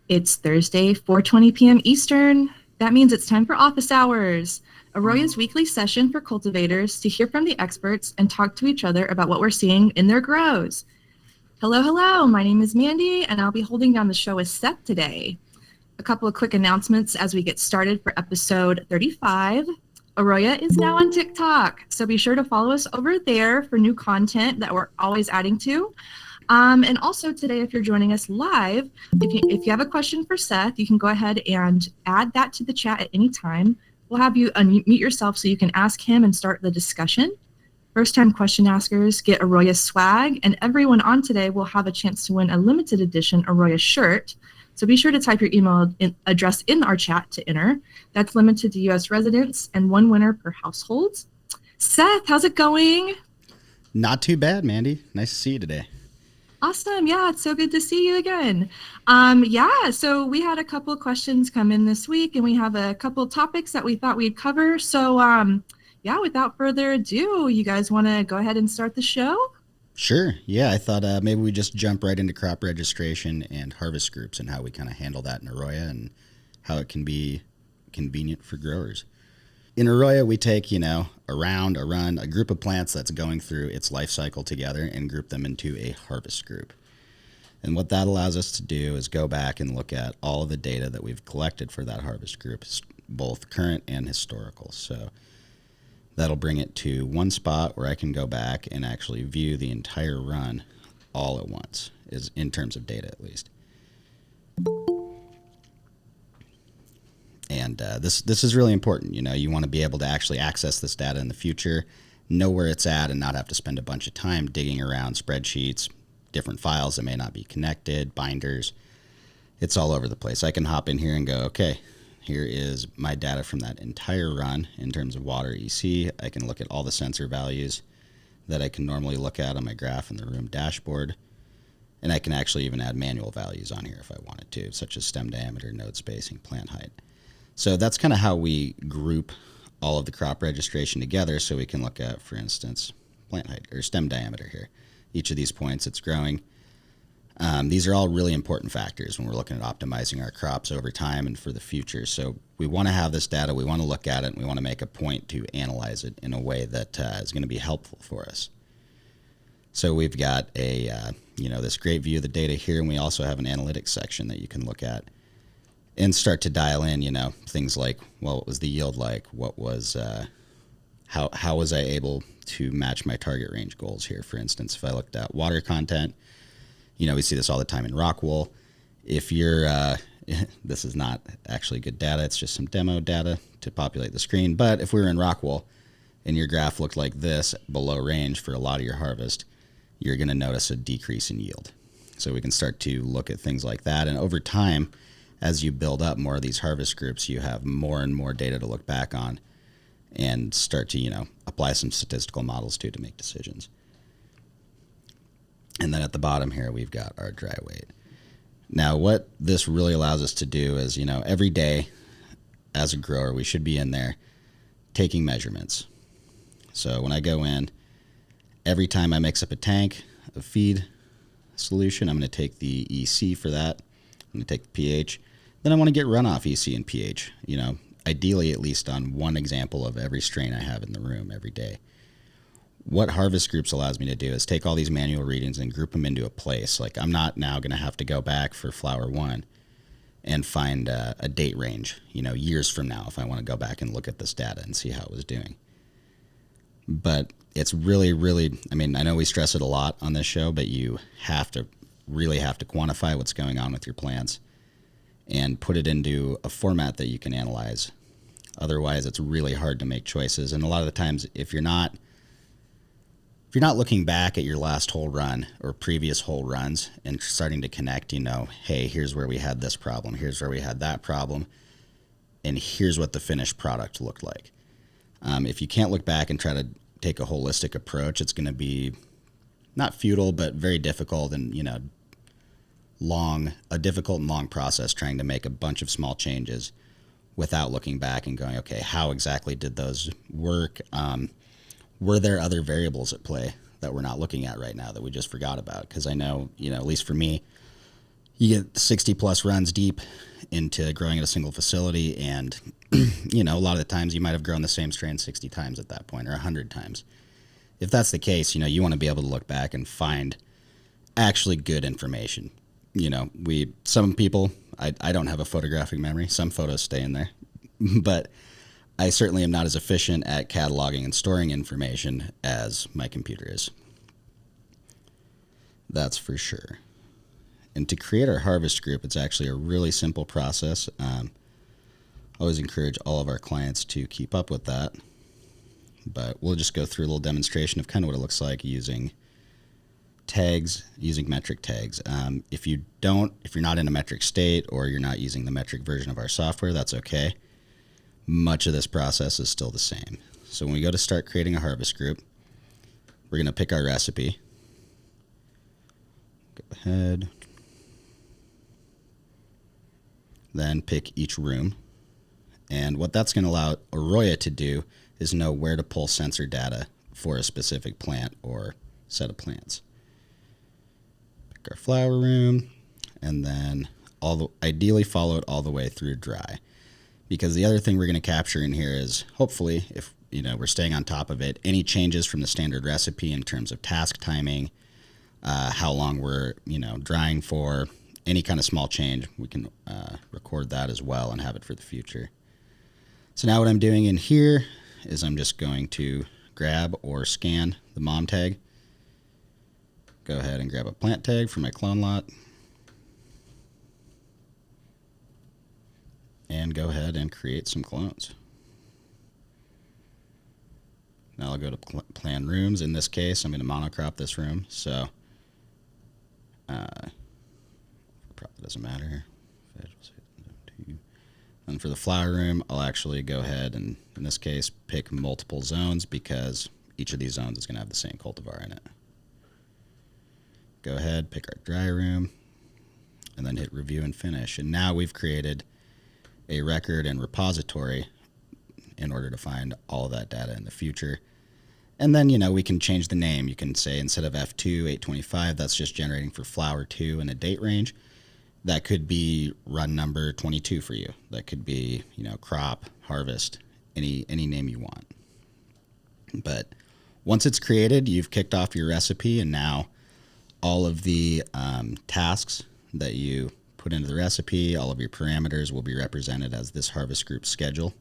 It's Thursday, 4:20 p.m. Eastern. That means it's time for office hours, AROYA's weekly session for cultivators to hear from the experts and talk to each other about what we're seeing in their grows. Hello, hello. My name is Mandy, and I'll be holding down the show with Seth today. A couple of quick announcements as we get started for episode 35. AROYA is now on TikTok, so be sure to follow us over there for new content that we're always adding to. And also today, if you're joining us live, if you have a question for Seth, you can go ahead and add that to the chat at any time. We'll have you unmute yourself so you can ask him and start the discussion. First-time question askers get AROYA swag, and everyone on today will have a chance to win a limited edition AROYA shirt. So be sure to type your email address in our chat to enter. That's limited to U.S. residents and one winner per household. Seth, how's it going? Not too bad, Mandy. Nice to see you today. Awesome. Yeah, it's so good to see you again. So we had a couple of questions come in this week, and we have a couple of topics that we thought we'd cover. So, without further ado, you guys want to go ahead and start the show? Sure. Yeah, I thought maybe we just jump right into crop registration and harvest groups and how we kind of handle that in AROYA and how it can be convenient for growers. In AROYA, we take, a group of plants that's going through its life cycle together and group them into a harvest group. And what that allows us to do is go back and look at all of the data that we've collected for that harvest group, both current and historical. So that'll bring it to one spot where I can go back and actually view the entire run all at once, is in terms of data at least. And this is really important. You want to be able to actually access this data in the future, know where it's at, and not have to spend a bunch of time digging around spreadsheets, different files that may not be connected, binders. It's all over the place. I can hop in here and go, okay, here is my data from that entire run in terms of water EC. I can look at all the sensor values that I can normally look at on my graph in the room dashboard. And I can actually even add manual values on here if I wanted to, such as stem diameter, node spacing, plant height. So that's kind of how we group all of the crop registration together, so we can look at, for instance, plant height or stem diameter here. Each of these points it's growing. These are all really important factors when we're looking at optimizing our crops over time and for the future. So we want to have this data, we want to look at it, and we want to make a point to analyze it in a way that is going to be helpful for us. So we've got this great view of the data here, and we also have an analytics section that you can look at and start to dial in, things like, well, what was the yield like? What was, how was I able to match my target range goals here? For instance, if I looked at water content, we see this all the time in rock wool. If you're, this is not actually good data, it's just some demo data to populate the screen. But if we were in rock wool and your graph looked like this below range for a lot of your harvest, you're going to notice a decrease in yield. So we can start to look at things like that. And over time, as you build up more of these harvest groups, you have more and more data to look back on and start to, apply some statistical models to make decisions. And then at the bottom here, we've got our dry weight. Now, what this really allows us to do is, every day as a grower, we should be in there taking measurements. So when I go in, every time I mix up a tank of feed solution, I'm going to take the EC for that. I'm going to take the pH. Then I want to get runoff EC and pH, ideally at least on one example of every strain I have in the room every day. What harvest groups allows me to do is take all these manual readings and group them into a place. Like, I'm not now going to have to go back for flower one and find a date range, years from now, if I want to go back and look at this data and see how it was doing. But it's really, really, I know we stress it a lot on this show, but you really have to quantify what's going on with your plants and put it into a format that you can analyze. Otherwise, it's really hard to make choices. And a lot of the times, if you're not looking back at your last whole run or previous whole runs and starting to connect, hey, here's where we had this problem, here's where we had that problem, and here's what the finished product looked like. If you can't look back and try to take a holistic approach, it's going to be not futile, but very difficult and, a difficult and long process trying to make a bunch of small changes without looking back and going, okay, how exactly did those work? Were there other variables at play that we're not looking at right now that we just forgot about? Because I know, at least for me, You get 60 plus runs deep into growing at a single facility, and a lot of the times you might have grown the same strain 60 times at that point, or 100 times. If that's the case, you want to be able to look back and find actually good information. Some people, I don't have a photographic memory. Some photos stay in there, but I certainly am not as efficient at cataloging and storing information as my computer is. That's for sure. And to create our harvest group, it's actually a really simple process. I always encourage all of our clients to keep up with that. But we'll just go through a little demonstration of kind of what it looks like using tags, using metric tags. If you're not in a metric state or you're not using the metric version of our software, that's okay. Much of this process is still the same. So when we go to start creating a harvest group, we're going to pick our recipe. Go ahead. Then pick each room. And what that's going to allow AROYA to do is know where to pull sensor data for a specific plant or set of plants. Pick our flower room, and then ideally follow it all the way through dry. Because the other thing we're going to capture in here is, hopefully, if we're staying on top of it, any changes from the standard recipe in terms of task timing, how long we're drying for, any kind of small change, we can record that as well and have it for the future. So now what I'm doing in here is I'm just going to grab or scan the mom tag. Go ahead and grab a plant tag for my clone lot. And go ahead and create some clones. Now I'll go to plan rooms. In this case, I'm going to monocrop this room. So probably doesn't matter. And for the flower room, I'll actually go ahead and, in this case, pick multiple zones because each of these zones is going to have the same cultivar in it. Go ahead, pick our dry room, and then hit review and finish. And now we've created a record and repository in order to find all of that data in the future. And then, we can change the name. You can say instead of F2 825, that's just generating for flower 2 in a date range. That could be run number 22 for you. That could be, crop, harvest, any name you want. But once it's created, you've kicked off your recipe, and now all of the tasks that you put into the recipe, all of your parameters will be represented as this harvest group schedule.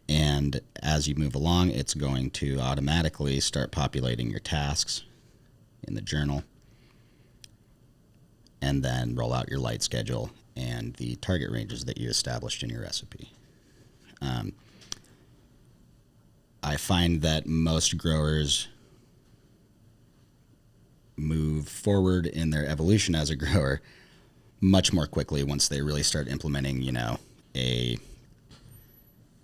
And as you move along, it's going to automatically start populating your tasks in the journal, and then roll out your light schedule and the target ranges that you established in your recipe. I find that most growers move forward in their evolution as a grower much more quickly once they really start implementing, a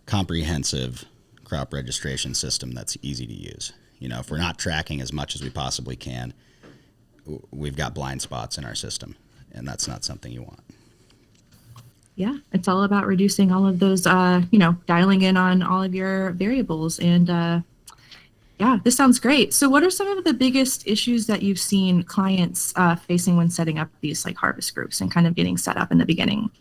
comprehensive crop registration system that's easy to use. If we're not tracking as much as we possibly can, we've got blind spots in our system, and that's not something you want. Yeah, it's all about reducing all of those, dialing in on all of your variables. And yeah, this sounds great. So what are some of the biggest issues that you've seen clients facing when setting up these harvest groups and kind of getting set up in the beginning?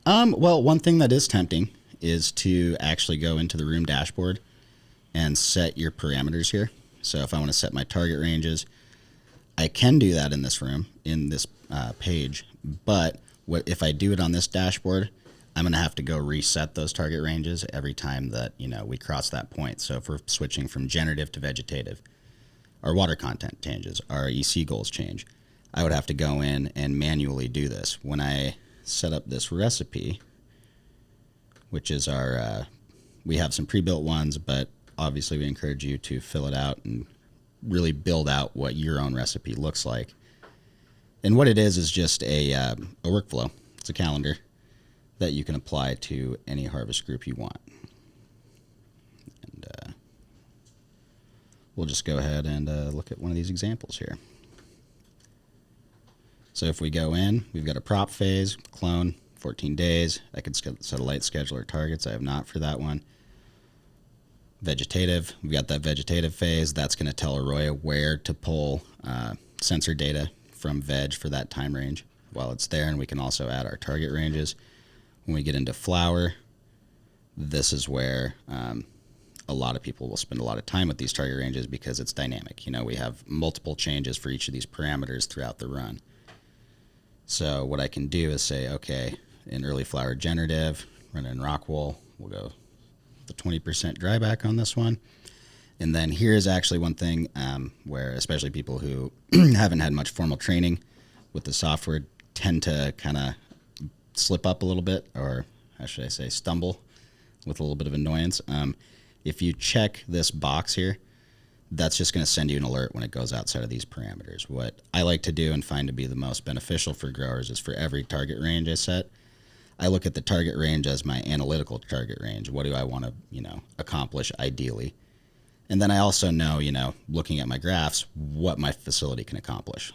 Well, one thing that is tempting is to actually go into the room dashboard and set your parameters here. So if I want to set my target ranges, I can do that in this room, in this page, but if I do it on this dashboard, I'm going to have to go reset those target ranges every time that we cross that point. So if we're switching from generative to vegetative, our water content changes, our EC goals change. I would have to go in and manually do this. When I set up this recipe, which is our, we have some pre-built ones, but obviously we encourage you to fill it out and really build out what your own recipe looks like. And what it is just a workflow. It's a calendar that you can apply to any harvest group you want. And we'll just go ahead and look at one of these examples here. So if we go in, we've got a prop phase, clone, 14 days. I could set a light scheduler targets. I have not for that one. Vegetative, we've got that vegetative phase. That's going to tell AROYA where to pull sensor data from veg for that time range while it's there, and we can also add our target ranges. When we get into flower, this is where a lot of people will spend a lot of time with these target ranges because it's dynamic. We have multiple changes for each of these parameters throughout the run. So what I can do is say, okay, in early flower generative, run in rock wool, we'll go the 20% dryback on this one. And then here's actually one thing where especially people who haven't had much formal training with the software tend to kind of slip up a little bit, or how should I say, stumble with a little bit of annoyance. If you check this box here, that's just going to send you an alert when it goes outside of these parameters. What I like to do and find to be the most beneficial for growers is for every target range I set, I look at the target range as my analytical target range. What do I want to, accomplish ideally? And then I also know, looking at my graphs, what my facility can accomplish.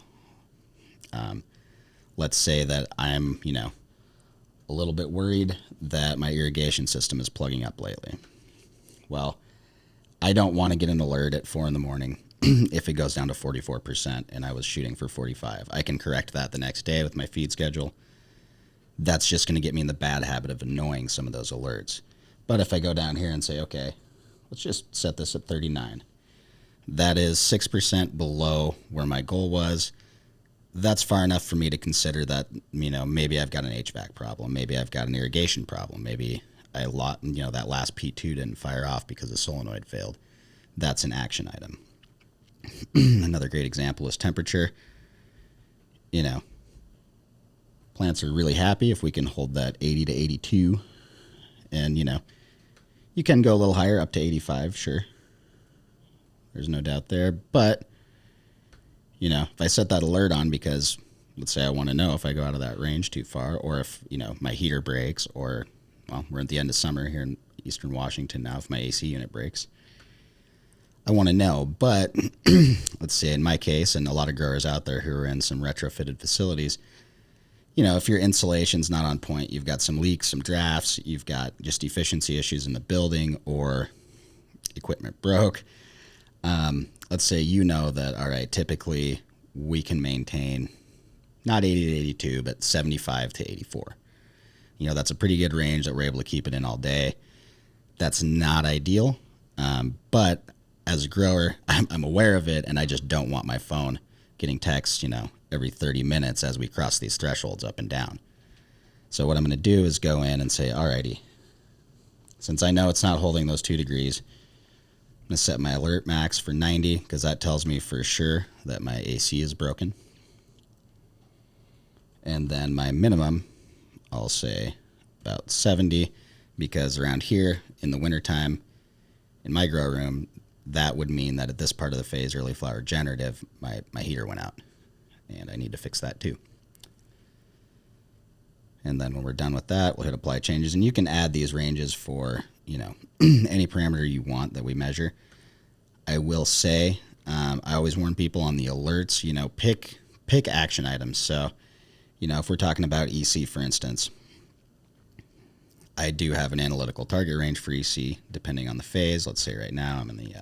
Let's say that I'm, a little bit worried that my irrigation system is plugging up lately. Well, I don't want to get an alert at 4 a.m. if it goes down to 44% and I was shooting for 45. I can correct that the next day with my feed schedule. That's just going to get me in the bad habit of annoying some of those alerts. But if I go down here and say, okay, let's just set this at 39. That is 6% below where my goal was. That's far enough for me to consider that, maybe I've got an HVAC problem. Maybe I've got an irrigation problem. Maybe that last P2 didn't fire off because the solenoid failed. That's an action item. Another great example is temperature. Plants are really happy if we can hold that 80 to 82. And, you can go a little higher, up to 85, sure. There's no doubt there. But, if I set that alert on because, let's say I want to know if I go out of that range too far, or if, my heater breaks, or, well, we're at the end of summer here in Eastern Washington now, if my AC unit breaks, I want to know. But let's say in my case, and a lot of growers out there who are in some retrofitted facilities, if your insulation's not on point, you've got some leaks, some drafts, you've got just efficiency issues in the building, or equipment broke. Let's say that, all right, typically we can maintain not 80 to 82, but 75 to 84. That's a pretty good range that we're able to keep it in all day. That's not ideal, but as a grower, I'm aware of it, and I just don't want my phone getting texts, every 30 minutes as we cross these thresholds up and down. So what I'm going to do is go in and say, alrighty, since I know it's not holding those 2 degrees, I'm going to set my alert max for 90 because that tells me for sure that my AC is broken. And then my minimum, I'll say about 70, because around here in the wintertime in my grow room, that would mean that at this part of the phase, early flower generative, my heater went out. And I need to fix that too. And then when we're done with that, we'll hit apply changes. And you can add these ranges for, any parameter you want that we measure. I will say, I always warn people on the alerts, pick action items. So, if we're talking about EC, for instance, I do have an analytical target range for EC depending on the phase. Let's say right now I'm in the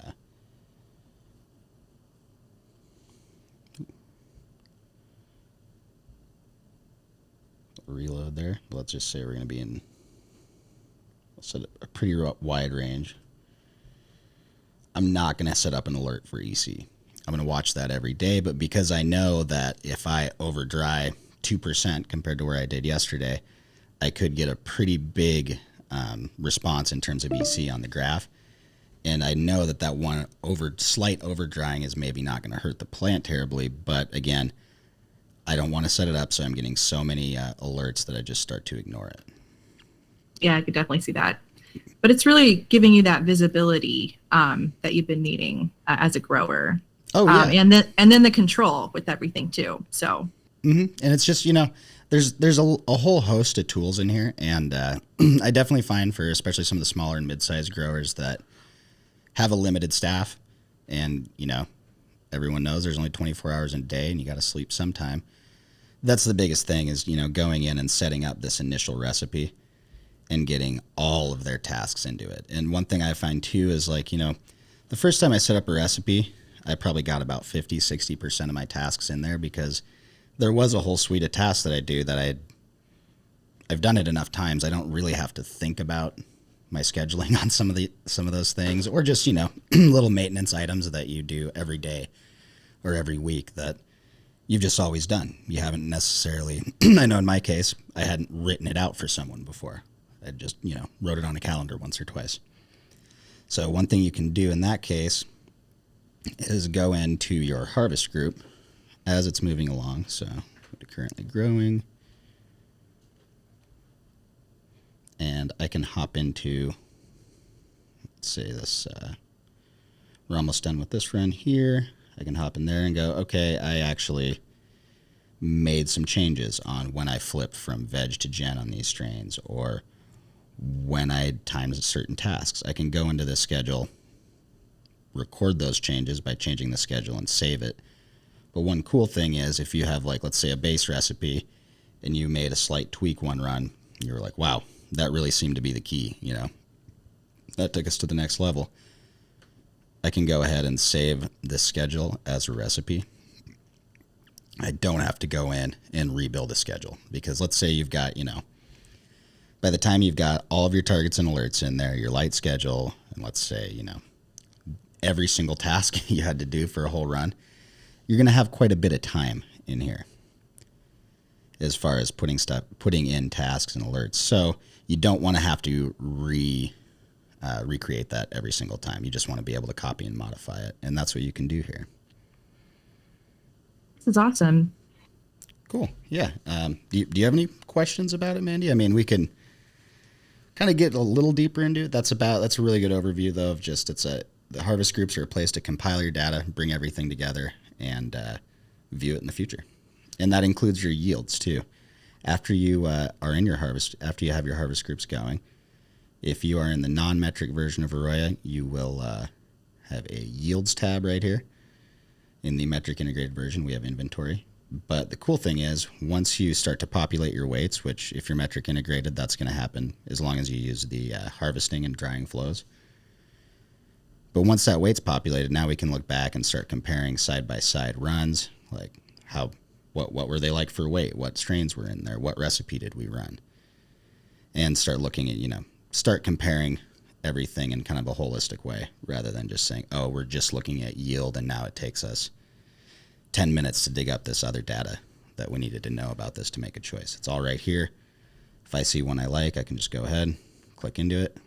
reload there. Let's just say we're going to be in, let's set a pretty wide range. I'm not going to set up an alert for EC. I'm going to watch that every day, but because I know that if I over dry 2% compared to where I did yesterday, I could get a pretty big response in terms of EC on the graph. And I know that one slight over drying is maybe not going to hurt the plant terribly, but again, I don't want to set it up so I'm getting so many alerts that I just start to ignore it. Yeah, I could definitely see that. But it's really giving you that visibility that you've been needing as a grower. Oh, yeah. And then the control with everything too. So. Mm-hmm. And it's just, there's a whole host of tools in here. And I definitely find for especially some of the smaller and mid-sized growers that have a limited staff and, everyone knows there's only 24 hours in a day and you got to sleep sometime. That's the biggest thing is, going in and setting up this initial recipe and getting all of their tasks into it. And one thing I find too is the first time I set up a recipe, I probably got about 50, 60% of my tasks in there because there was a whole suite of tasks that I do that I've done it enough times. I don't really have to think about my scheduling on some of those things, or just, little maintenance items that you do every day or every week that you've just always done. You haven't necessarily, I know in my case, I hadn't written it out for someone before. I just, wrote it on a calendar once or twice. So one thing you can do in that case is go into your harvest group as it's moving along. So currently growing. And I can hop into, let's say this, we're almost done with this run here. I can hop in there and go, okay, I actually made some changes on when I flipped from veg to gen on these strains, or when I timed certain tasks. I can go into this schedule, record those changes by changing the schedule, and save it. But one cool thing is if you have, like, let's say a base recipe and you made a slight tweak one run, you're like, wow, that really seemed to be the key, that took us to the next level. I can go ahead and save this schedule as a recipe. I don't have to go in and rebuild a schedule, because let's say you've got, by the time you've got all of your targets and alerts in there, your light schedule, and let's say, every single task you had to do for a whole run, you're going to have quite a bit of time in here as far as putting in tasks and alerts. So you don't want to have to recreate that every single time. You just want to be able to copy and modify it, and that's what you can do here. This is awesome. Cool. Yeah. Do you have any questions about it, Mandy? I mean, we can kind of get a little deeper into it. That's a really good overview, though, of just the harvest groups are a place to compile your data, bring everything together, and view it in the future. And that includes your yields too. After you are in your harvest, after you have your harvest groups going, if you are in the non-metric version of AROYA, you will have a yields tab right here. In the metric integrated version, we have inventory. But the cool thing is, once you start to populate your weights, which if you're metric integrated, that's going to happen as long as you use the harvesting and drying flows. But once that weight's populated, now we can look back and start comparing side-by-side runs, like what were they like for weight, what strains were in there, what recipe did we run, and start looking at, start comparing everything in kind of a holistic way, rather than just saying, oh, we're just looking at yield and now it takes us 10 minutes to dig up this other data that we needed to know about this to make a choice. It's all right here. If I see one I like, I can just go ahead, click into it.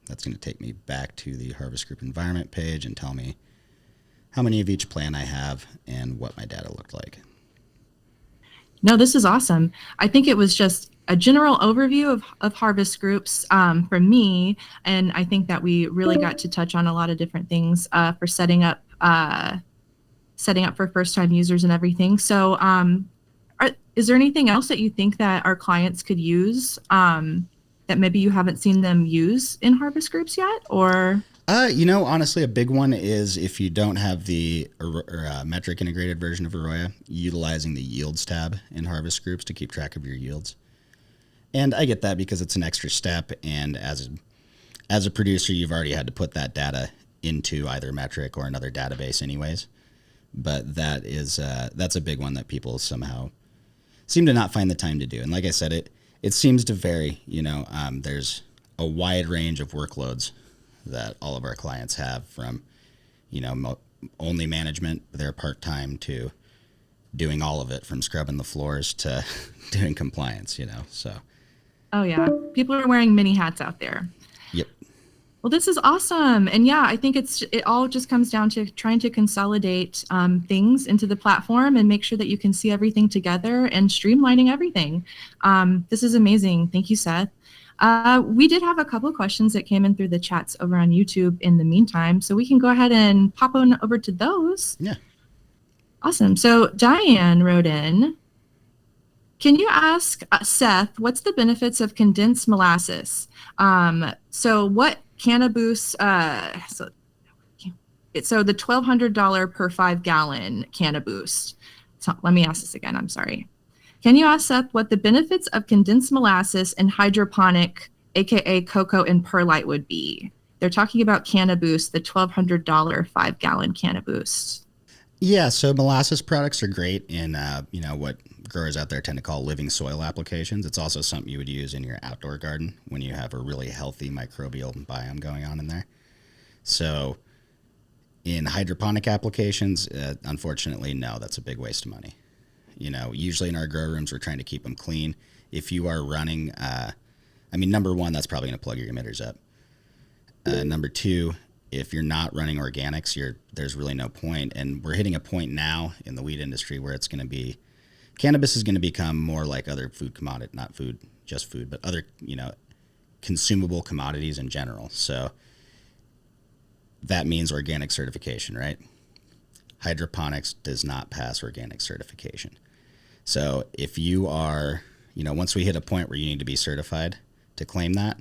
That's going to take me back to the harvest group environment page and tell me how many of each plan I have and what my data looked like. No, this is awesome. I think it was just a general overview of harvest groups for me, and I think that we really got to touch on a lot of different things for setting up for first-time users and everything. So is there anything else that you think that our clients could use that maybe you haven't seen them use in harvest groups yet? Or honestly, a big one is if you don't have the metric integrated version of AROYA, utilizing the yields tab in harvest groups to keep track of your yields. And I get that because it's an extra step, and as a producer, you've already had to put that data into either metric or another database anyways. But that's a big one that people somehow seem to not find the time to do. And like I said, it seems to vary. There's a wide range of workloads that all of our clients have, from only management, they're part-time, to doing all of it, from scrubbing the floors to doing compliance, so. Oh yeah, people are wearing many hats out there. Yep. Well, this is awesome. And yeah, I think it all just comes down to trying to consolidate things into the platform and make sure that you can see everything together and streamlining everything. This is amazing. Thank you, Seth. We did have a couple of questions that came in through the chats over on YouTube in the meantime, so we can go ahead and pop on over to those. Yeah. Awesome. So Diane wrote in, can you ask Seth, what's the benefits of condensed molasses? So what CannaBoost, so the $1,200 per 5 gallon CannaBoost. So let me ask this again, I'm sorry. Can you ask Seth what the benefits of condensed molasses and hydroponic, aka cocoa and perlite, would be? They're talking about CannaBoost, the $1,200 5 gallon CannaBoost. Yeah, so molasses products are great in what growers out there tend to call living soil applications. It's also something you would use in your outdoor garden when you have a really healthy microbial biome going on in there. So in hydroponic applications, unfortunately, no, that's a big waste of money. Usually in our grow rooms, we're trying to keep them clean. If you are running, number one, that's probably going to plug your emitters up. Number two, if you're not running organics, there's really no point. And we're hitting a point now in the weed industry where it's going to be, cannabis is going to become more like other food commodity, not food, just food, but other, consumable commodities in general. So that means organic certification, right? Hydroponics does not pass organic certification. So if you are, once we hit a point where you need to be certified to claim that,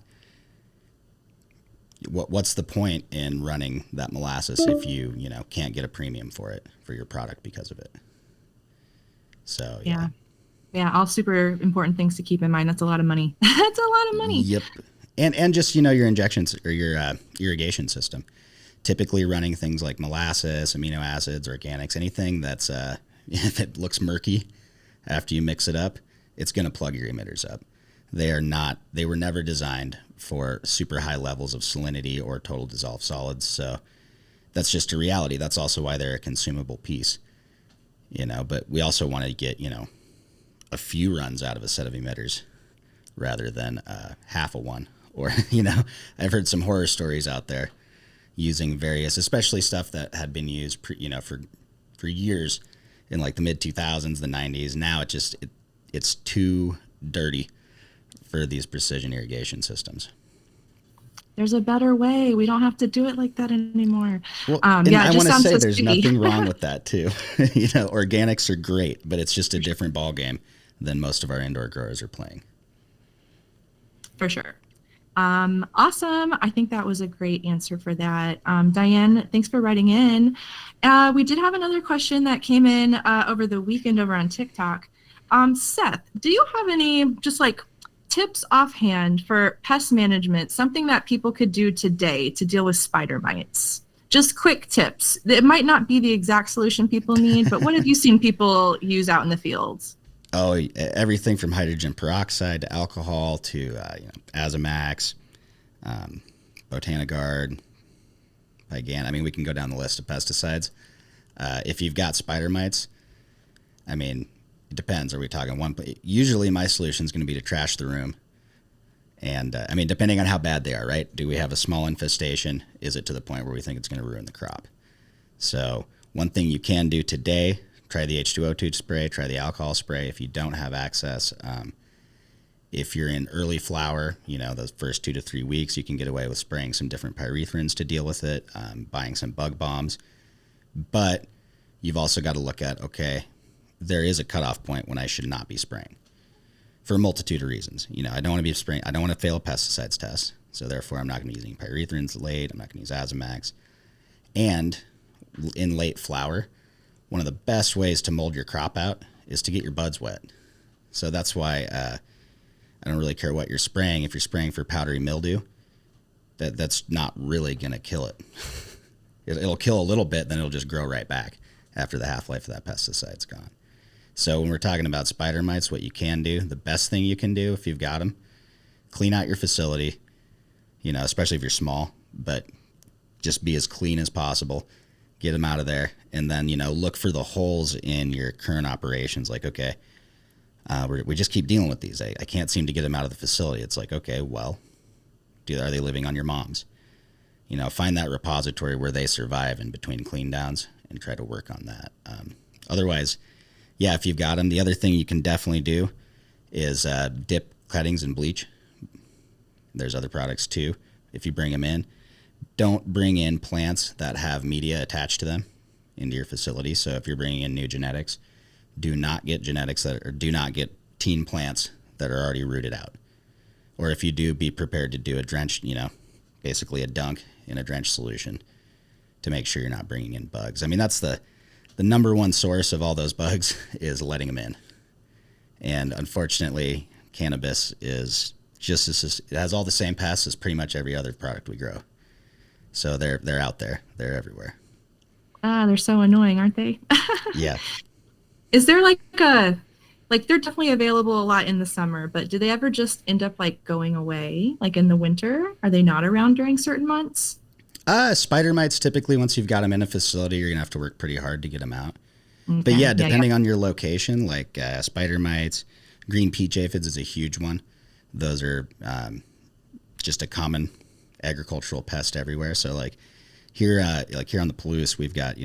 what's the point in running that molasses if you can't get a premium for it, for your product because of it? So Yeah. Yeah, all super important things to keep in mind. That's a lot of money. That's a lot of money. Yep. And just your injections or your irrigation system. Typically running things like molasses, amino acids, organics, anything that's that looks murky after you mix it up, it's going to plug your emitters up. They were never designed for super high levels of salinity or total dissolved solids. So that's just a reality. That's also why they're a consumable piece, but we also want to get, a few runs out of a set of emitters rather than half a one. Or, I've heard some horror stories out there using various, especially stuff that had been used, for years in like the mid 2000s, the 90s. Now it's too dirty for these precision irrigation systems. There's a better way. We don't have to do it like that anymore. Well, Yeah, I it just want to sounds say so there's sticky. nothing wrong with that too. Organics are great, but it's just a different ball game than most of our indoor growers are playing. For sure. Awesome. I think that was a great answer for that. Diane, thanks for writing in. We did have another question that came in over the weekend over on TikTok. Seth, do you have any just like tips offhand for pest management, something that people could do today to deal with spider mites? Just quick tips. It might not be the exact solution people need, but what have you seen people use out in the fields? Oh, everything from hydrogen peroxide to alcohol to Azamax, Botanigard. Again, we can go down the list of pesticides. If you've got spider mites, it depends. Are we talking one? Usually, my solution is going to be to trash the room. And depending on how bad they are, right? Do we have a small infestation? Is it to the point where we think it's going to ruin the crop? So one thing you can do today. Try the H2O2 spray, try the alcohol spray if you don't have access. If you're in early flower, those first 2 to 3 weeks, you can get away with spraying some different pyrethrins to deal with it, buying some bug bombs. But you've also got to look at, okay, there is a cutoff point when I should not be spraying for a multitude of reasons. I don't want to be spraying, I don't want to fail a pesticides test. So therefore, I'm not going to be using pyrethrins late. I'm not going to use Azamax. And in late flower, one of the best ways to mold your crop out is to get your buds wet. So that's why I don't really care what you're spraying. If you're spraying for powdery mildew, that's not really going to kill it. It'll kill a little bit, then it'll just grow right back after the half-life of that pesticide's gone. So when we're talking about spider mites, what you can do, the best thing you can do if you've got them, clean out your facility, especially if you're small, but just be as clean as possible. Get them out of there, and then look for the holes in your current operations. Like, okay, we just keep dealing with these. I can't seem to get them out of the facility. It's like, okay, well, are they living on your mom's? Find that repository where they survive in between clean downs and try to work on that. Otherwise, yeah, if you've got them, the other thing you can definitely do is dip cuttings in bleach. There's other products too. If you bring them in. Don't bring in plants that have media attached to them into your facility. So if you're bringing in new genetics, do not get do not get teen plants that are already rooted out. Or if you do, be prepared to do a drench, basically a dunk in a drench solution to make sure you're not bringing in bugs. That's the number one source of all those bugs is letting them in. And unfortunately, cannabis is it has all the same pests as pretty much every other product we grow. So they're out there. They're everywhere. Ah, they're so annoying, aren't they? Yeah. Is there like they're definitely available a lot in the summer, but do they ever just end up like going away like in the winter? Are they not around during certain months? Spider mites typically, once you've got them in a facility, you're gonna have to work pretty hard to get them out. But Okay. yeah, Yeah, yeah. depending on your location, like spider mites, green peach aphids is a huge one. Those are just a common agricultural pest everywhere. So like here on the Palouse, we've got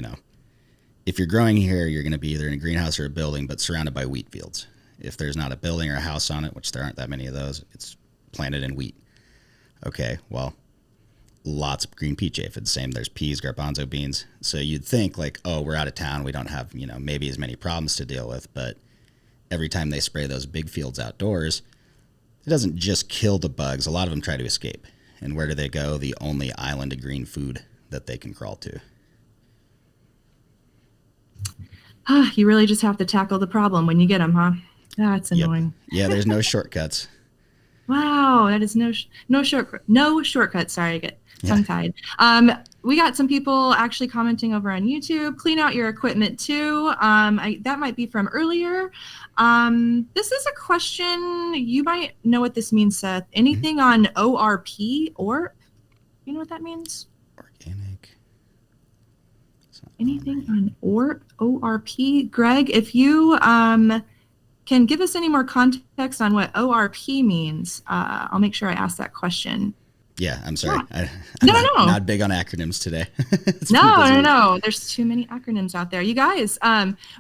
if you're growing here, you're going to be either in a greenhouse or a building, but surrounded by wheat fields. If there's not a building or a house on it, which there aren't that many of those, it's planted in wheat. Okay, well, lots of green peach aphids. Same, there's peas, garbanzo beans. So you'd think like, oh, we're out of town, we don't have maybe as many problems to deal with. But every time they spray those big fields outdoors, it doesn't just kill the bugs. A lot of them try to escape. And where do they go? The only island of green food that they can crawl to. Ah, you really just have to tackle the problem when you get them, huh? That's Yep. annoying. Yeah, there's no shortcuts. Wow, that is no shortcut. Sorry, I get Yeah. tongue tied. We got some people actually commenting over on YouTube. Clean out your equipment too. That might be from earlier. This is a question you might know what this means, Seth. Mhm. Anything on ORP or you know what that means? Organic. It's not on Anything right. on ORP? Greg, if you can give us any more context on what ORP means, I'll make sure I ask that question. Yeah, I'm sorry. Yeah. I'm No, no. not big on acronyms today. It's been a No, busy no, week. no. There's too many acronyms out there. You guys,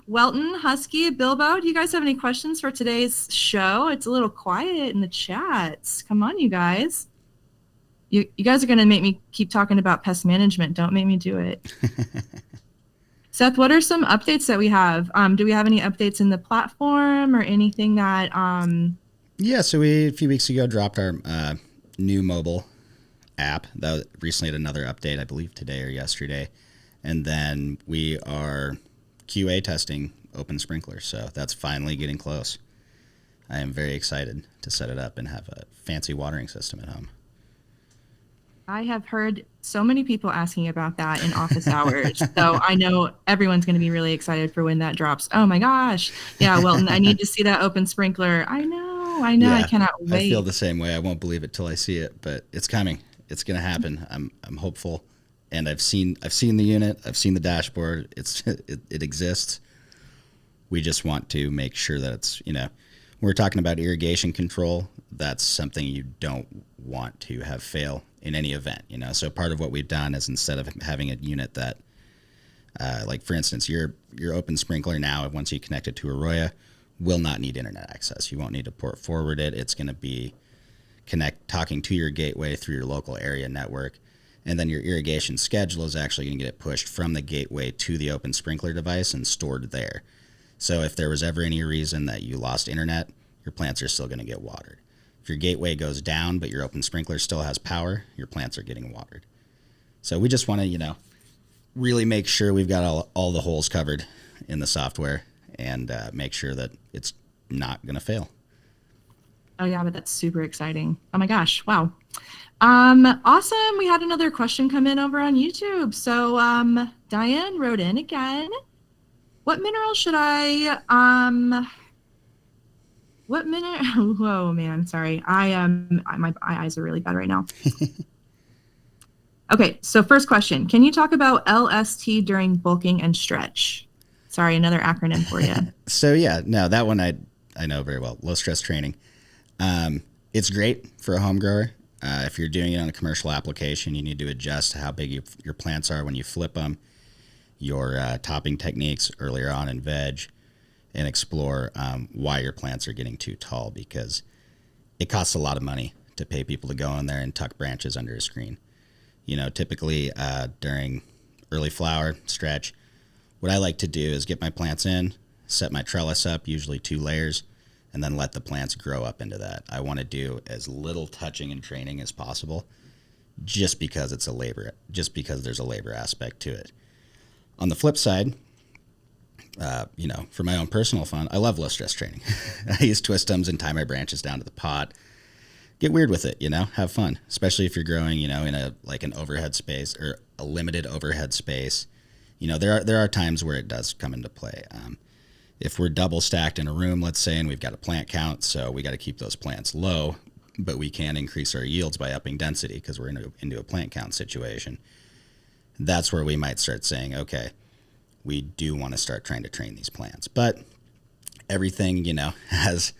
Welton, Husky, Bilbo, do you guys have any questions for today's show? It's a little quiet in the chats. Come on, you guys. You guys are going to make me keep talking about pest management. Don't make me do it. Seth, what are some updates that we have? Do we have any updates in the platform or anything that Yeah, so we a few weeks ago dropped our new mobile app. That recently had another update, I believe today or yesterday, and then we are QA testing Open Sprinkler. So that's finally getting close. I am very excited to set it up and have a fancy watering system at home. I have heard so many people asking about that in office hours. So I know everyone's going to be really excited for when that drops. Oh my gosh. Yeah, Welton, I need to see that open sprinkler. I know. I Yeah, cannot I feel wait. the same way. I won't believe it till I see it, but it's coming. It's going to happen. I'm hopeful, and I've seen the unit. I've seen the dashboard. It exists. We just want to make sure that it's when we're talking about irrigation control. That's something you don't want to have fail in any event. So part of what we've done is instead of having a unit that like for instance, your open sprinkler now, once you connect it to AROYA, will not need internet access. You won't need to port forward it. It's going to be talking to your gateway through your local area network, and then your irrigation schedule is actually going to get it pushed from the gateway to the open sprinkler device and stored there. So if there was ever any reason that you lost internet, your plants are still going to get watered. If your gateway goes down but your open sprinkler still has power, your plants are getting watered. So we just want to, really make sure we've got all the holes covered in the software and make sure that it's not going to fail. Oh yeah, but that's super exciting. Oh my gosh. Wow. Awesome. We had another question come in over on YouTube. So Diane wrote in again. What mineral should I what mineral whoa man, sorry. My eyes are really bad right now. Okay, so first question. Can you talk about LST during bulking and stretch? Sorry, another acronym for you. So yeah, no, that one I know very well. Low stress training. It's great for a home grower. If you're doing it on a commercial application, you need to adjust how big your plants are when you flip them, your topping techniques earlier on in veg, and explore why your plants are getting too tall, because it costs a lot of money to pay people to go in there and tuck branches under a screen. Typically during early flower stretch, what I like to do is get my plants in, set my trellis up, usually 2 layers, and then let the plants grow up into that. I want to do as little touching and training as possible, just because there's a labor aspect to it. On the flip side, for my own personal fun, I love low stress training. I use twistums and tie my branches down to the pot. Get weird with it, have fun, especially if you're growing, in an overhead space or a limited overhead space, There are times where it does come into play. If we're double stacked in a room, let's say, and we've got a plant count, so we got to keep those plants low, but we can increase our yields by upping density because we're into a plant count situation. That's where we might start saying, okay, we do want to start trying to train these plants. But everything, has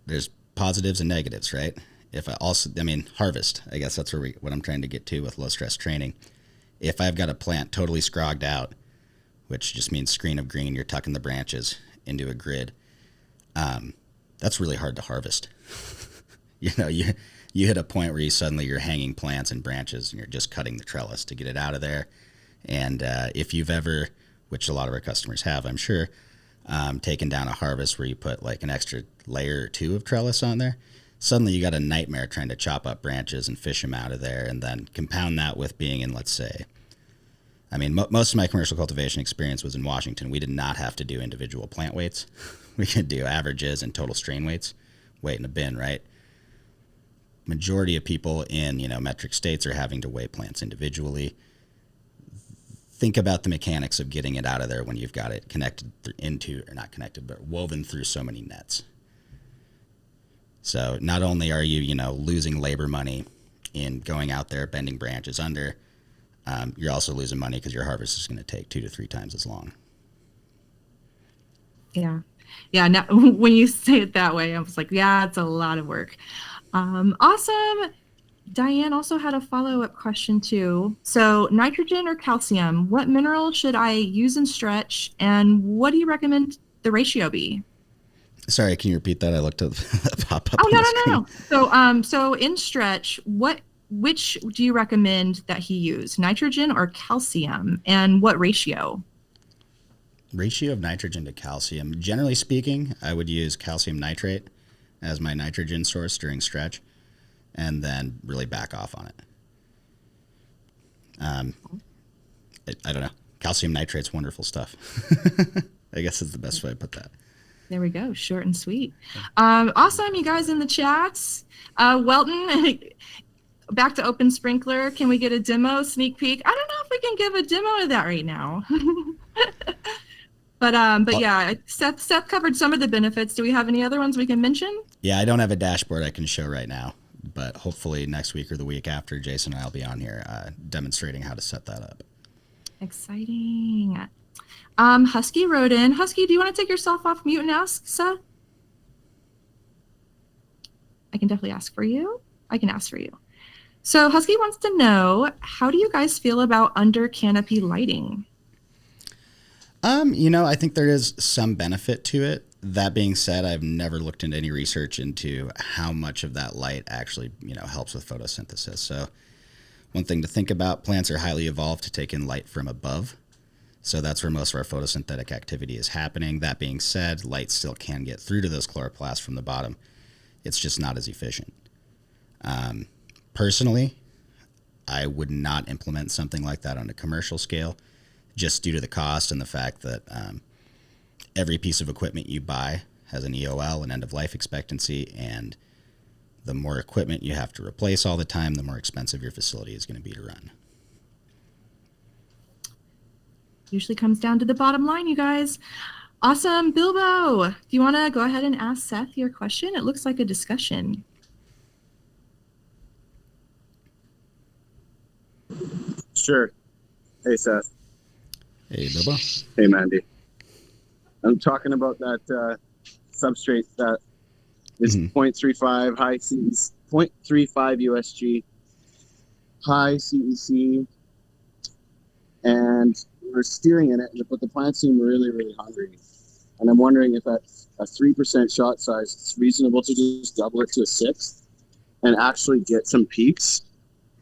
there's positives and negatives, right? Harvest, I guess that's what I'm trying to get to with low stress training. If I've got a plant totally scrogged out, which just means screen of green, you're tucking the branches into a grid, that's really hard to harvest. You hit a point where you're hanging plants and branches and you're just cutting the trellis to get it out of there. And if you've ever, which a lot of our customers have, I'm sure, taken down a harvest where you put like an extra layer or two of trellis on there, suddenly you got a nightmare trying to chop up branches and fish them out of there, and then compound that with being in, let's say, most of my commercial cultivation experience was in Washington. We did not have to do individual plant weights. We could do averages and total strain weights, weight in a bin, right? Majority of people in, metric states are having to weigh plants individually. Think about the mechanics of getting it out of there when you've got it not connected, but woven through so many nets. So not only are you, losing labor money in going out there, bending branches under, you're also losing money because your harvest is going to take 2 to 3 times as long. Yeah. Yeah. Now, when you say it that way, I was like, yeah, it's a lot of work. Awesome. Diane also had a follow-up question too. So nitrogen or calcium, what mineral should I use in stretch, and what do you recommend the ratio be? Sorry, can you repeat that? I looked at the pop-up. Oh, no. So in stretch, which do you recommend that he use, nitrogen or calcium, and what ratio? Ratio of nitrogen to calcium. Generally speaking, I would use calcium nitrate as my nitrogen source during stretch, and then really back off on it. I don't know. Calcium nitrate's wonderful stuff. I guess is the best way to put that. There we go. Short and sweet. Awesome. You guys in the chats. Welton, back to Open Sprinkler. Can we get a demo, sneak peek? I don't know if we can give a demo of that right now. But yeah, Seth covered some of the benefits. Do we have any other ones we can mention? Yeah, I don't have a dashboard I can show right now, but hopefully next week or the week after, Jason and I will be on here demonstrating how to set that up. Exciting. Husky wrote in. Husky, do you want to take yourself off mute and ask Seth? I can definitely ask for you. I can ask for you. So Husky wants to know, how do you guys feel about under canopy lighting? I think there is some benefit to it. That being said, I've never looked into any research into how much of that light actually, helps with photosynthesis. So one thing to think about, plants are highly evolved to take in light from above. So that's where most of our photosynthetic activity is happening. That being said, light still can get through to those chloroplasts from the bottom. It's just not as efficient. Personally, I would not implement something like that on a commercial scale, just due to the cost and the fact that every piece of equipment you buy has an EOL, an end of life expectancy, and the more equipment you have to replace all the time, the more expensive your facility is going to be to run. Usually comes down to the bottom line, you guys. Awesome. Bilbo, do you want to go ahead and ask Seth your question? It looks like a discussion. Sure. Hey, Seth. Hey, Bilbo. Hey, Mandy. I'm talking about that substrate that is 0.35 high CEC, 0.35 USG, high CEC, and we're steering in it, but the plants seem really, really hungry. And I'm wondering if at a 3% shot size, it's reasonable to just double it to a 6 and actually get some peaks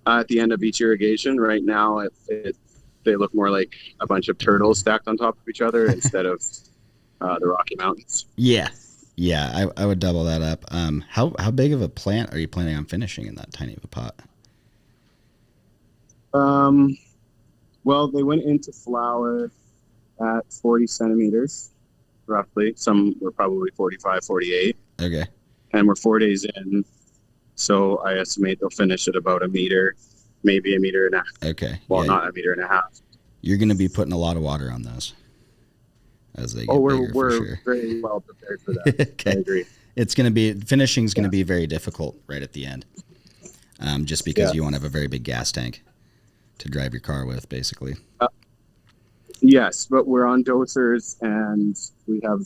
at the end of each irrigation. Right now, they look more like a bunch of turtles stacked on top of each other instead of the Rocky Mountains. Yeah, I would double that up. How big of a plant are you planning on finishing in that tiny of a pot? Well, they went into flower at 40 centimeters, roughly. Some were probably 45, 48. Okay. And we're 4 days in, so I estimate they'll finish at about a meter, maybe a meter and a half. Okay. Well, not a meter and a half. You're going to be putting a lot of water on those as they get Oh, bigger, for we're sure. very well prepared for that. Okay. I agree. It's going to be, finishing's going to be very difficult right at the end, just because you won't have a very big gas tank to drive your car with, basically. Yes, but we're on dosers and we have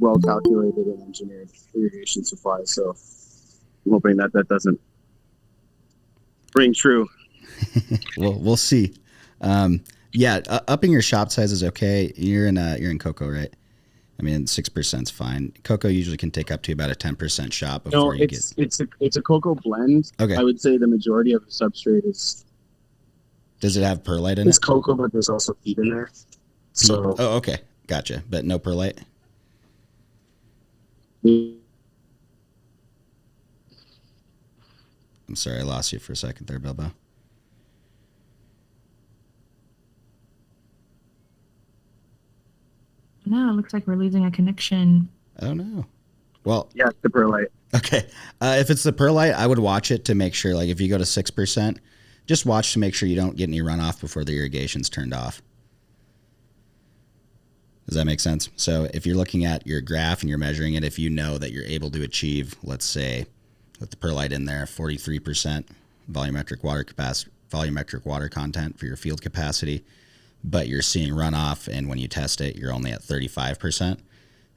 well calculated and engineered irrigation supply. So I'm hoping that doesn't ring true. Well, we'll see. Yeah, upping your shop size is okay. You're in cocoa, right? I mean, 6%'s fine. Cocoa usually can take up to about a 10% shop before you get. It's a cocoa blend. Okay. I would say the majority of the substrate is Does it have perlite in it? cocoa, but there's also peat in there. So Oh, okay, gotcha. But no perlite. I'm sorry, I lost you for a second there, Bilbo. No, it looks like we're losing a connection. Oh no. Well, yeah, the perlite. okay. If it's the perlite, I would watch it to make sure. Like if you go to 6%, just watch to make sure you don't get any runoff before the irrigation's turned off. Does that make sense? So if you're looking at your graph and you're measuring it, if you know that you're able to achieve, let's say, with the perlite in there, 43% volumetric water content for your field capacity, but you're seeing runoff, and when you test it, you're only at 35%.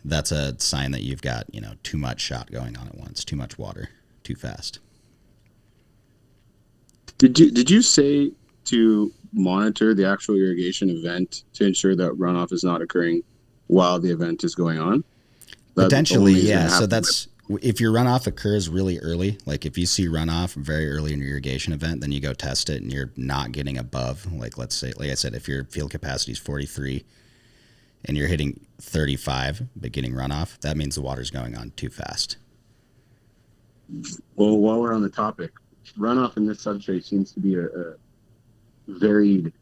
That's a sign that you've got, too much shot going on at once, too much water, too fast. Did you say to monitor the actual irrigation event to ensure that runoff is not occurring while the event is going on? Potentially, yeah. So that's if your runoff occurs really early, like if you see runoff very early in your irrigation event, then you go test it and you're not getting above, like let's say, like I said, if your field capacity is 43 and you're hitting 35 but getting runoff, that means the water's going on too fast. Well, while we're on the topic, runoff in this substrate seems to be a varied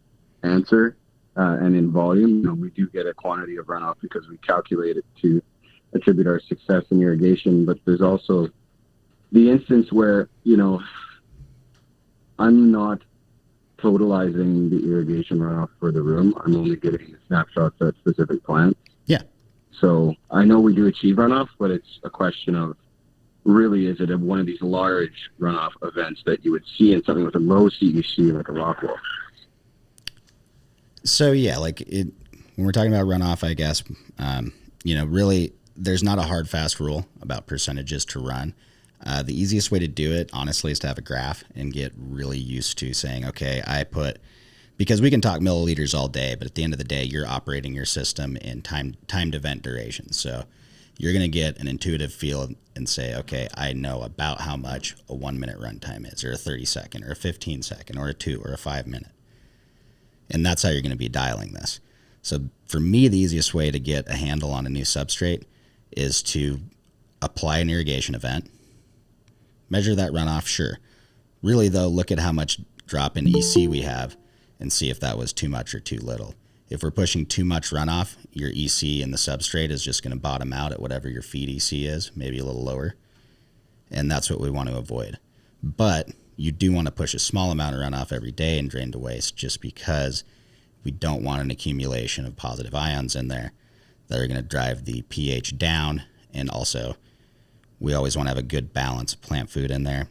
answer, and in volume, we do get a quantity of runoff because we calculate it to attribute our success in irrigation. But there's also the instance where I'm not totalizing the irrigation runoff for the room. I'm only getting snapshots at specific plants. Yeah. So I know we do achieve runoff, but it's a question of really, is it one of these large runoff events that you would see in something with a low CEC like a Rockwell? So yeah, when we're talking about runoff, I guess, really there's not a hard fast rule about percentages to run. The easiest way to do it, honestly, is to have a graph and get really used to saying, okay, because we can talk milliliters all day, but at the end of the day, you're operating your system in timed event duration. So you're going to get an intuitive feel and say, okay, I know about how much a 1 minute runtime is, or a 30-second, or a 15-second, or a 2 or a 5 minute. And that's how you're going to be dialing this. So for me, the easiest way to get a handle on a new substrate is to apply an irrigation event, measure that runoff, sure. Really, though, look at how much drop in EC we have and see if that was too much or too little. If we're pushing too much runoff, your EC in the substrate is just going to bottom out at whatever your feed EC is, maybe a little lower. And that's what we want to avoid. But you do want to push a small amount of runoff every day and drain to waste, just because we don't want an accumulation of positive ions in there that are going to drive the pH down. And also, we always want to have a good balance of plant food in there.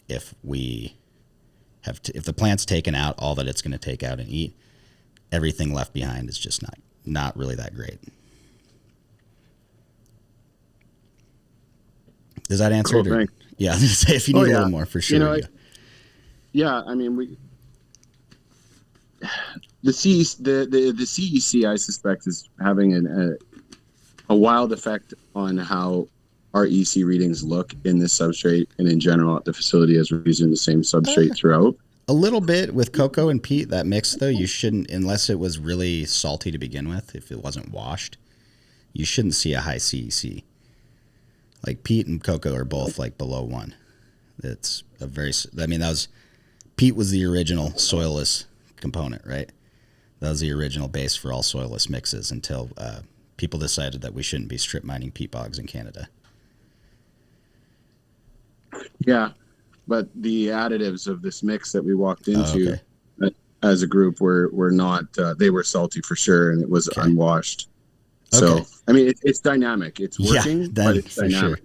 If the plant's taken out all that it's going to take out and eat, everything left behind is just not really that great. Does that answer it? Or, yeah, say if you need a little more, for sure. I mean, the CEC, I suspect, is having a wild effect on how our EC readings look in this substrate and in general at the facility, as we're using the same substrate throughout. A little bit with cocoa and peat, that mix, though, you shouldn't, unless it was really salty to begin with, if it wasn't washed, you shouldn't see a high CEC. Like peat and cocoa are both like below 1. It's peat was the original soilless component, right? That was the original base for all soilless mixes until people decided that we shouldn't be strip mining peat bogs in Canada. Yeah, but the additives of this mix that we walked into as a group were not. They were salty for sure, and it was Okay. unwashed. Okay. So I mean, it's dynamic. It's Yeah, working, but then it's for sure. dynamic.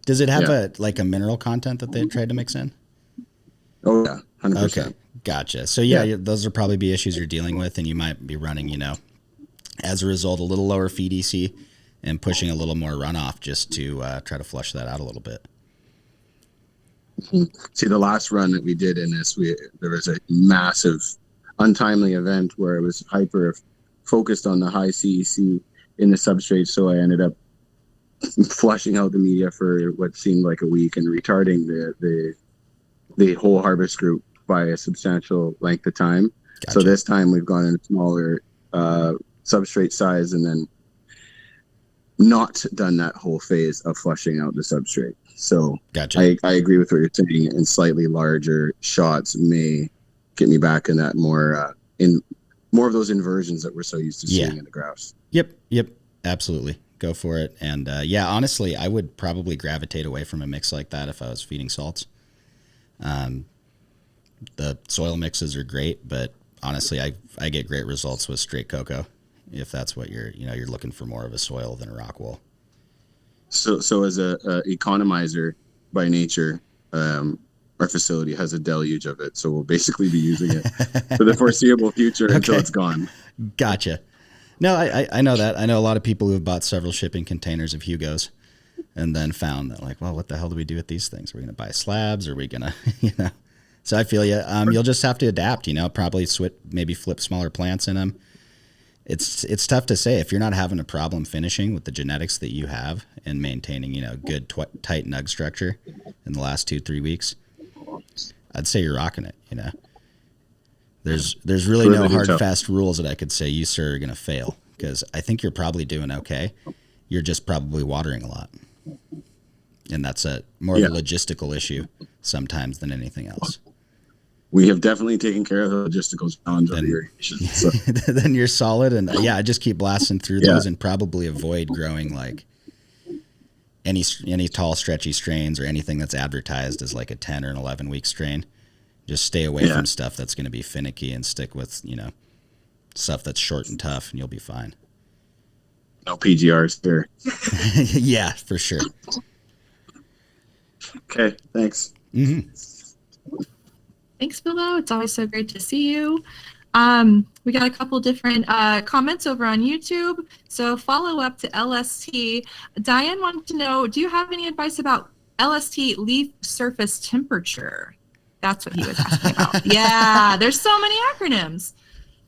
Does it have Yeah. a mineral content that they tried to mix in? Oh yeah, Okay, 100%. gotcha. So Yeah. those are probably be issues you're dealing with, and you might be running, as a result, a little lower feed EC and pushing a little more runoff just to try to flush that out a little bit. See, the last run that we did in this, there was a massive, untimely event where it was hyper focused on the high CEC in the substrate. So I ended up flushing out the media for what seemed like a week and retarding the whole harvest group by a substantial length of time. Gotcha. So this time we've gone in a smaller substrate size and then not done that whole phase of flushing out the substrate. So Gotcha. I agree with what you're saying, and slightly larger shots may get me back in that more in more of those inversions that we're so used to seeing in the graphs. Yep, absolutely. Go for it. And honestly, I would probably gravitate away from a mix like that if I was feeding salts. The soil mixes are great, but honestly, I get great results with straight cocoa if that's what you're looking for, more of a soil than a rock wool. So as a economizer by nature, our facility has a deluge of it. So we'll basically be using it for the foreseeable future until it's gone. Gotcha. No, I know that. I know a lot of people who have bought several shipping containers of Hugos and then found that, like, well, what the hell do we do with these things? Are we going to buy slabs? Are we going to, So I feel you. You'll just have to adapt, probably maybe flip smaller plants in them. It's tough to say if you're not having a problem finishing with the genetics that you have and maintaining, good tight nug structure in the last 2-3 weeks. I'd say you're rocking it. There's really no hard fast rules that I could say you sir are going to fail, because I think you're probably doing okay. You're just probably watering a lot, and that's more of a logistical issue sometimes than anything else. We have definitely taken care of the logistical challenge of the irrigation. So. Then you're solid, and I just keep blasting through those and probably avoid growing like any tall stretchy strains or anything that's advertised as like a 10 or an 11 week strain. Just stay away from stuff that's going to be finicky and stick with, stuff that's short and tough, and you'll be fine. No PGRs there. Yeah, for sure. Okay, thanks. Mm-hmm. Thanks, Bilbo. It's always so great to see you. We got a couple different comments over on YouTube. So follow up to LST. Diane wanted to know, do you have any advice about LST leaf surface temperature? That's what he was asking about. Yeah, there's so many acronyms.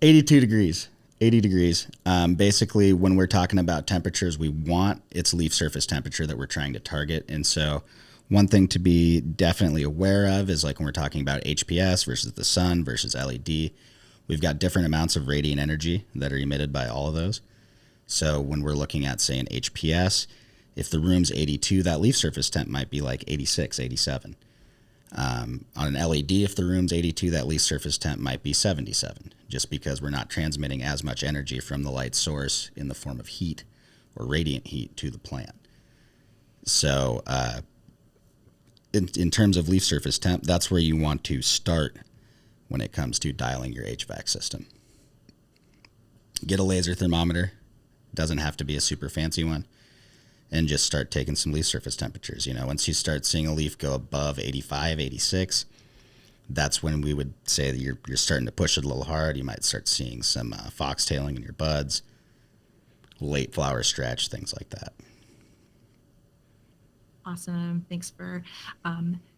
82 degrees. 80 degrees. Basically, when we're talking about temperatures, we want its leaf surface temperature that we're trying to target. And so one thing to be definitely aware of is, like, when we're talking about HPS versus the sun versus LED, we've got different amounts of radiant energy that are emitted by all of those. So when we're looking at, say, an HPS, if the room's 82, that leaf surface temp might be like 86, 87. On an LED, if the room's 82, that leaf surface temp might be 77, just because we're not transmitting as much energy from the light source in the form of heat or radiant heat to the plant. So in terms of leaf surface temp, that's where you want to start when it comes to dialing your HVAC system. Get a laser thermometer. Doesn't have to be a super fancy one. And just start taking some leaf surface temperatures. Once you start seeing a leaf go above 85, 86, that's when we would say that you're starting to push it a little hard. You might start seeing some foxtailing in your buds, late flower stretch, things like that. Awesome. Thanks for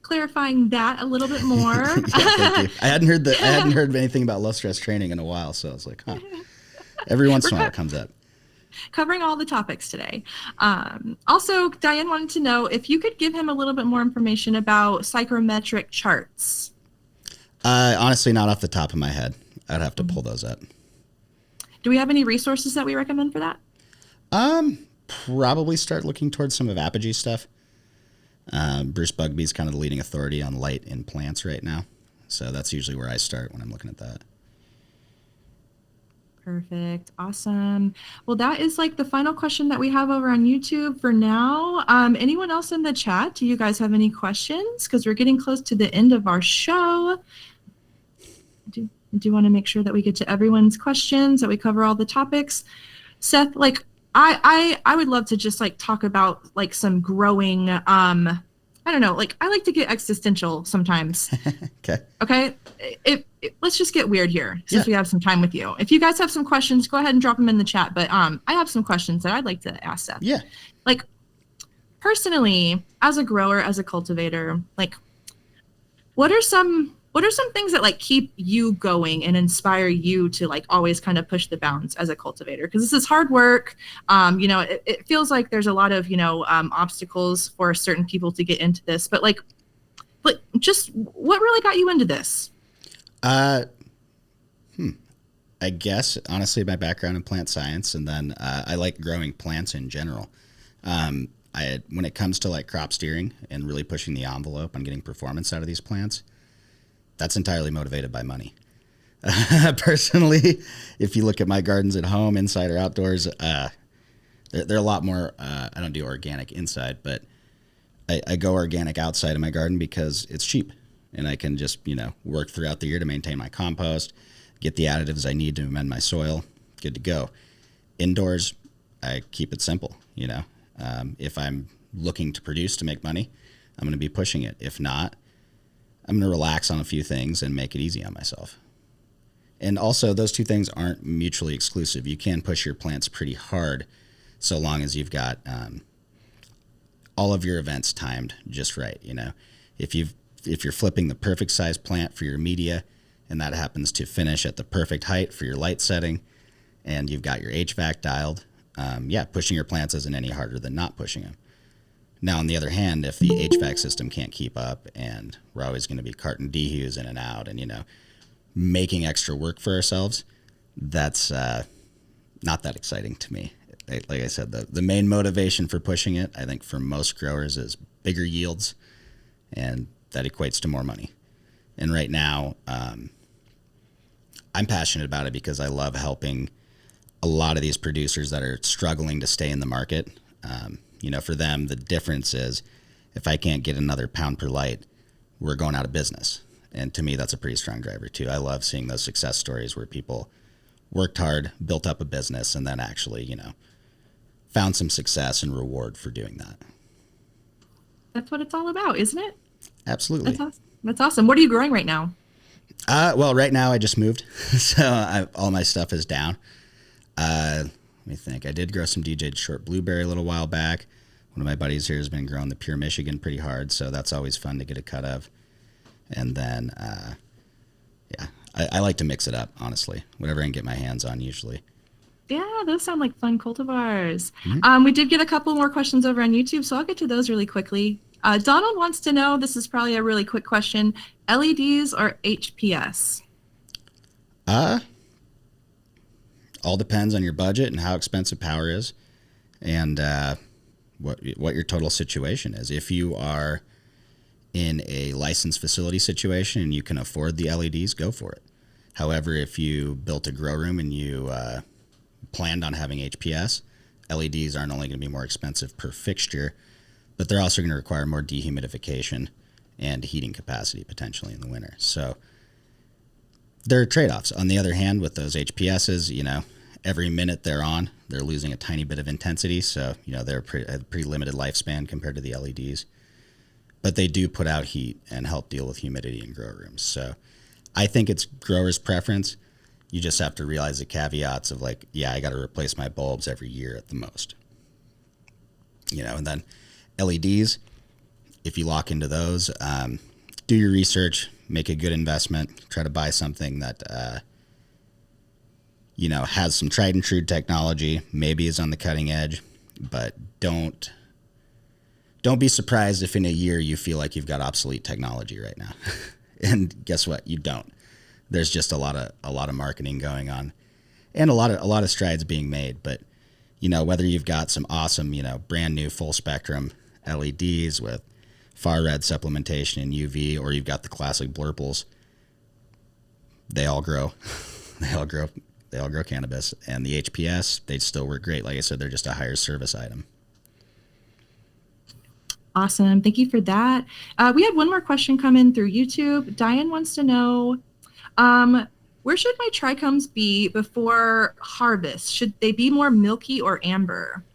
clarifying that a little bit more. Thank you. I hadn't heard anything about low stress training in a while, so I was like, huh. Every once in a while it comes up. Covering all the topics today. Also, Diane wanted to know if you could give him a little bit more information about psychrometric charts. Honestly, not off the top of my head. I'd have to pull those up. Do we have any resources that we recommend for that? Probably start looking towards some of Apogee's stuff. Bruce Bugby's kind of the leading authority on light in plants right now. So that's usually where I start when I'm looking at that. Perfect. Awesome. Well, that is like the final question that we have over on YouTube for now. Anyone else in the chat? Do you guys have any questions? Because we're getting close to the end of our show. I do want to make sure that we get to everyone's questions, that we cover all the topics. Seth, like I would love to just like talk about like some growing I don't know, like I like to get existential sometimes. Okay. Okay. Let's just get weird here since Yeah. we have some time with you. If you guys have some questions, go ahead and drop them in the chat. But I have some questions that I'd like to ask Seth. Yeah. Like personally, as a grower, as a cultivator, like what are some things that like keep you going and inspire you to like always kind of push the bounds as a cultivator? Because this is hard work. You know, it feels like there's a lot of, you know, obstacles for certain people to get into this, but like just what really got you into this? I guess honestly, my background in plant science, and then I like growing plants in general. When it comes to like crop steering and really pushing the envelope on getting performance out of these plants, that's entirely motivated by money. Personally, if you look at my gardens at home, inside or outdoors, they're a lot more. I don't do organic inside, but I go organic outside of my garden because it's cheap, and I can just work throughout the year to maintain my compost, get the additives I need to amend my soil, good to go. Indoors, I keep it simple. If I'm looking to produce to make money, I'm going to be pushing it. If not, I'm going to relax on a few things and make it easy on myself. And also, those two things aren't mutually exclusive. You can push your plants pretty hard so long as you've got all of your events timed just right. If you're flipping the perfect size plant for your media, and that happens to finish at the perfect height for your light setting, and you've got your HVAC dialed, pushing your plants isn't any harder than not pushing them. Now, on the other hand, if the HVAC system can't keep up and we're always going to be carting dehues in and out and, making extra work for ourselves, that's not that exciting to me. Like I said, the main motivation for pushing it, I think for most growers, is bigger yields, and that equates to more money. And right now, I'm passionate about it because I love helping a lot of these producers that are struggling to stay in the market. For them, the difference is if I can't get another pound per light, we're going out of business. And to me, that's a pretty strong driver too. I love seeing those success stories where people worked hard, built up a business, and then actually, found some success and reward for doing that. That's what it's all about, isn't it? Absolutely. That's awesome. What are you growing right now? Well, right now I just moved, so all my stuff is down. Let me think. I did grow some DJ'd short blueberry a little while back. One of my buddies here has been growing the pure Michigan pretty hard, so that's always fun to get a cut of. And then, I like to mix it up, honestly. Whatever I can get my hands on, usually. Yeah, those sound like fun cultivars. Mm-hmm. We did get a couple more questions over on YouTube, so I'll get to those really quickly. Donald wants to know, this is probably a really quick question, LEDs or HPS? All depends on your budget and how expensive power is, and what your total situation is. If you are in a licensed facility situation and you can afford the LEDs, go for it. However, if you built a grow room and you planned on having HPS, LEDs aren't only going to be more expensive per fixture, but they're also going to require more dehumidification and heating capacity potentially in the winter. So there are trade-offs. On the other hand, with those HPSs, every minute they're on, they're losing a tiny bit of intensity. So, they're a pretty limited lifespan compared to the LEDs. But they do put out heat and help deal with humidity in grow rooms. So I think it's growers' preference. You just have to realize the caveats of I got to replace my bulbs every year at the most. And then LEDs, if you lock into those, do your research, make a good investment, try to buy something that, has some tried and true technology, maybe is on the cutting edge, but don't be surprised if in a year you feel like you've got obsolete technology right now. And guess what? You don't. There's just a lot of marketing going on, and a lot of strides being made. But whether you've got some awesome brand new full spectrum LEDs with far red supplementation and UV, or you've got the classic blurples, they all grow. They all grow cannabis, and the HPS, they still work great. Like I said, they're just a higher service item. Awesome. Thank you for that. We had one more question come in through YouTube. Diane wants to know, Where should my trichomes be before harvest? Should they be more milky or amber?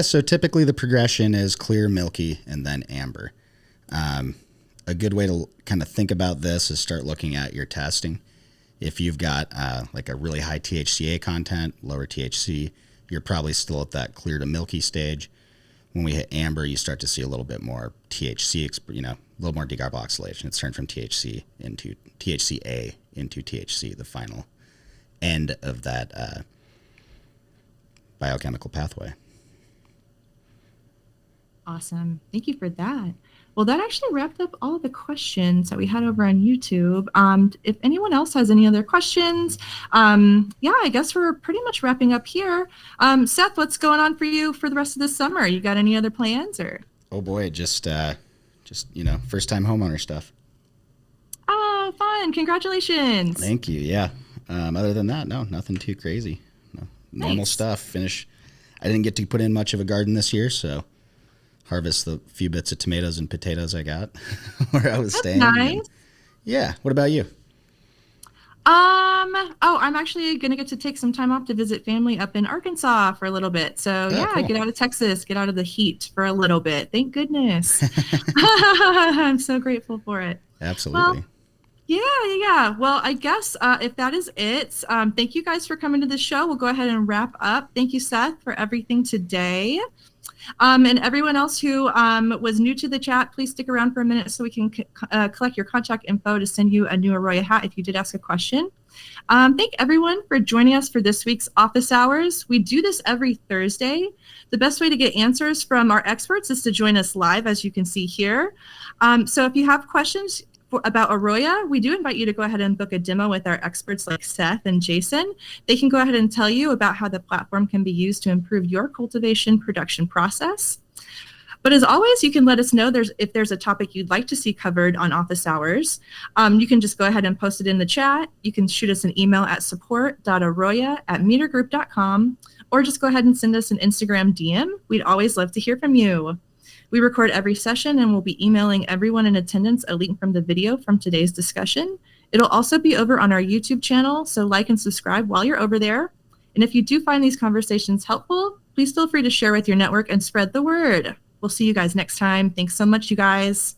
So typically the progression is clear, milky, and then amber. A good way to kind of think about this is start looking at your testing. If you've got like a really high THCA content, lower THC, you're probably still at that clear to milky stage. When we hit amber, you start to see a little bit more THC, a little more decarboxylation. It's turned from THC into THCA into THC, the final end of that biochemical pathway. Awesome. Thank you for that. Well, that actually wrapped up all the questions that we had over on YouTube. If anyone else has any other questions, I guess we're pretty much wrapping up here. Seth, what's going on for you for the rest of the summer? You got any other plans or? Oh boy, just first time homeowner stuff. Oh, fun. Congratulations. Thank you. Yeah. Other than that, no, nothing too crazy. No, normal Nice. stuff. I didn't get to put in much of a garden this year, so harvest the few bits of tomatoes and potatoes I got where I was That's staying. nice. Yeah. What about you? I'm actually going to get to take some time off to visit family up in Arkansas for a little bit. So Cool. get out of Texas, get out of the heat for a little bit. Thank goodness. I'm so grateful for it. Absolutely. Yeah. Well, I guess if that is it, thank you guys for coming to the show. We'll go ahead and wrap up. Thank you, Seth, for everything today. And everyone else who was new to the chat, please stick around for a minute so we can collect your contact info to send you a new AROYA hat if you did ask a question. Thank everyone for joining us for this week's office hours. We do this every Thursday. The best way to get answers from our experts is to join us live, as you can see here. So if you have questions about AROYA, we do invite you to go ahead and book a demo with our experts like Seth and Jason. They can go ahead and tell you about how the platform can be used to improve your cultivation production process. But as always, you can let us know if there's a topic you'd like to see covered on office hours. You can just go ahead and post it in the chat. You can shoot us an email at support.aroya@metergroup.com, or just go ahead and send us an Instagram DM. We'd always love to hear from you. We record every session and we'll be emailing everyone in attendance a link from the video from today's discussion. It'll also be over on our YouTube channel, so like and subscribe while you're over there. And if you do find these conversations helpful, please feel free to share with your network and spread the word. We'll see you guys next time. Thanks so much, you guys.